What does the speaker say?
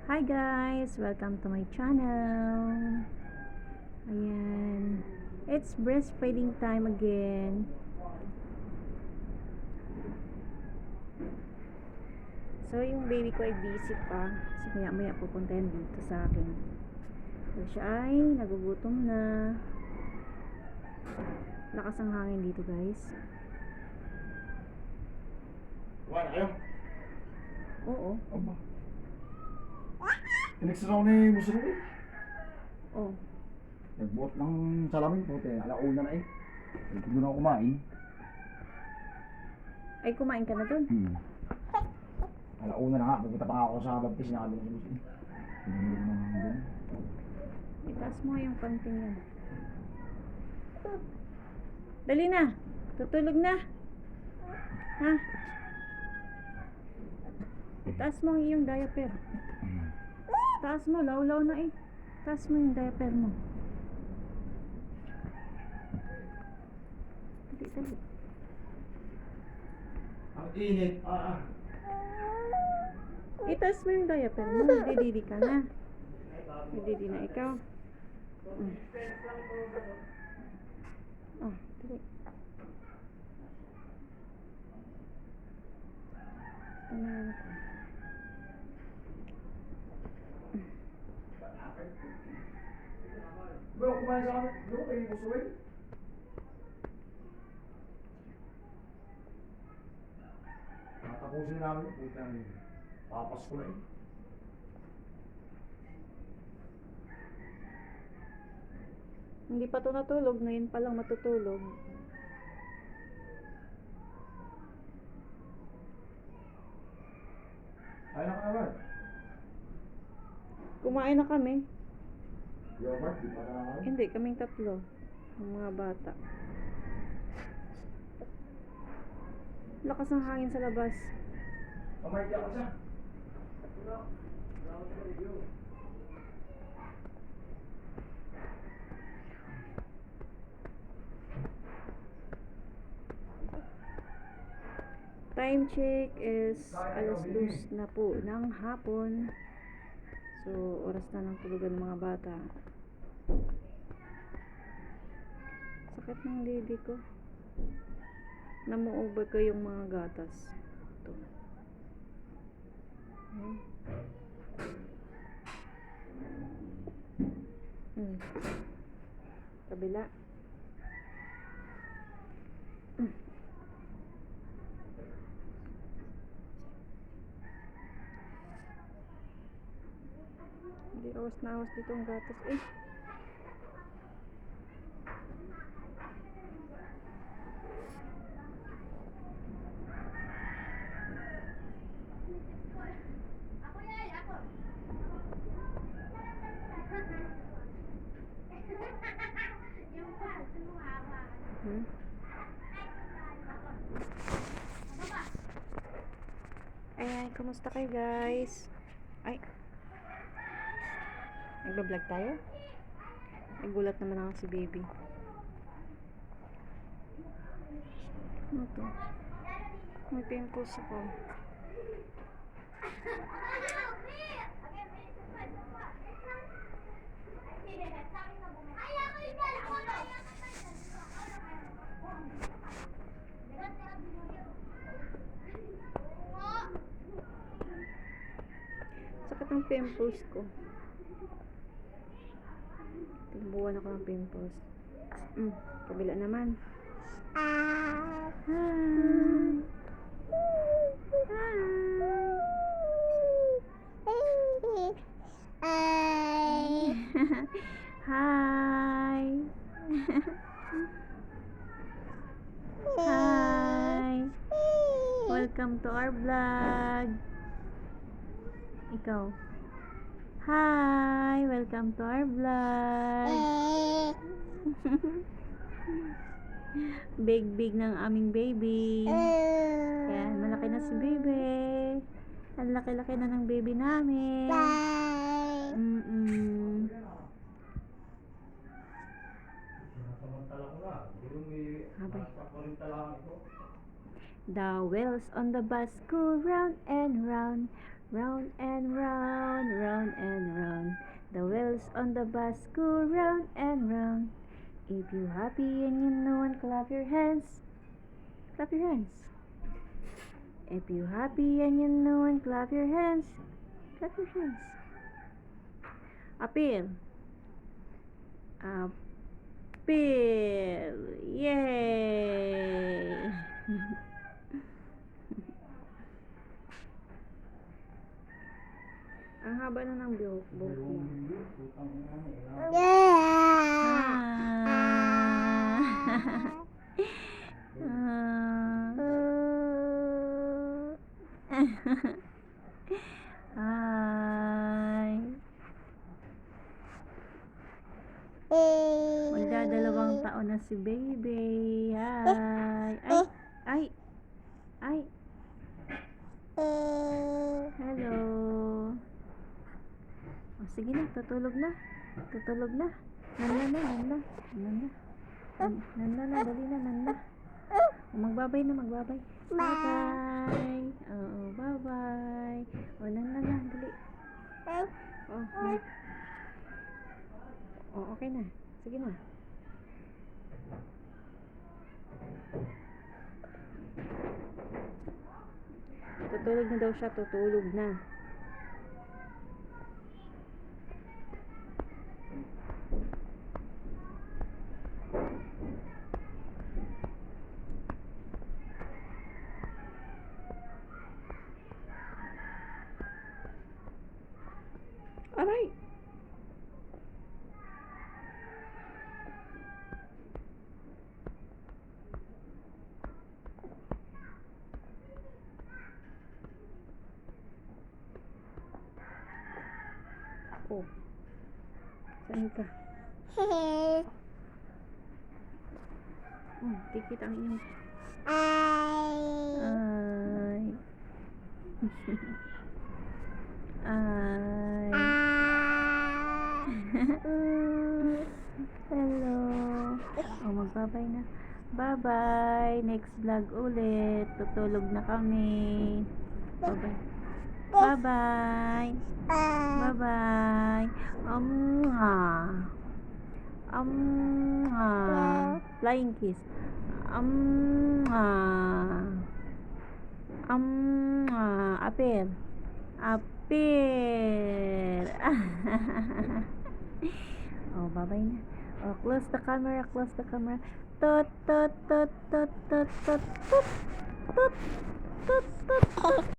Hi guys! Welcome to my channel. Ayan. It's breastfeeding time again. So, yung baby ko ay busy pa. So, maya pupunta yan dito sa akin. So, siya ay nagugutom na. Lakas ang hangin dito guys. Kumain na kayo? Oo. Aba. Inekstra ko na yung muso ko. Oh. Nagbuot ng salamin po. Alauna na eh. Hindi ko na kumain. Ay, kumain ka na dun? Alauna na nga. Pupunta pa nga ako sa baptis. Sinakali ko sa muso. Hindi ko na doon. Itaas mo yung panting yan. Dali na! Tutulog na! Ha? Itaas mo ang iyong diaper. Taas mo, lawlaw na eh. Taas mo yung diaper mo. Dali. Ang init. Itaas mo yung diaper mo. Nagdididi ka na. Nagdidi na ikaw. Dali. Tanayan ko. Bro, kumain sa amin. Bro, kayo yung muso eh. Tatapusin na namin. Puta na yun. Papas ko na eh. Hindi pa to natulog. Ngayon pa lang matutulog. Ayaw na ka naman. Kumain na kami. Yobart, di pa na naman. Hindi, kaming tatlo. Ang mga bata. Lakas ng hangin sa labas. Kamarti ako siya. Time check is alas 2 na po ng hapon. So, oras na ng tulugan ng mga bata. Sakit ng didi ko. Namuubay ko yung mga gatas. Ito. Kabila. Hindi awas na awas dito ang gatas eh. Ayan, kumusta kayo guys? Ay, nagbablog tayo? Nagulat naman ako si baby. Ano to? May pimples ako. Sakit ang pimples ko. Tinubuan ako ng pimples. Kabila naman. Hi. Hi. Hi. Welcome to our vlog. Ikaw. Hi. Welcome to our vlog. Big ng aming baby. Yan, malaki na si baby. Ang laki-laki na ng baby namin. The wheels on the bus go round and round, Round and round, round and round. The wheels on the bus go round and round. If you're happy and you know and clap your hands. Clap your hands. If you're happy and you know and clap your hands. Clap your hands. Appeal. Appeal. Yay! Ang haba na ng buhok mo. Hi. Magdadalawang taon na si baby. Hi. Ay. Ay. Ay. Hello. O, sige na, tutulog na. Tutulog na. Nanda na, nanda. Nanda. Nanda na, dali na, nanda. O, magbabay na, magbabay. Bye-bye. Oo, bye-bye. O, nanda na, dali. O, okay na. Sige na. Tutulog na daw siya, tutulog na. Aray! Oh. Saan ka? Tikit ang iyong. Ay. Ay. Hello. Oh, magbabay na. Bye-bye. Next vlog ulit. Tutulog na kami. Bye-bye. Bye-bye. Bye-bye. Flying kiss. Appear. Appear. Oh, bye-bye na. Oh, close the camera, close the camera. Tut, tut, tut, tut, tut, tut, tut, tut, tut, tut.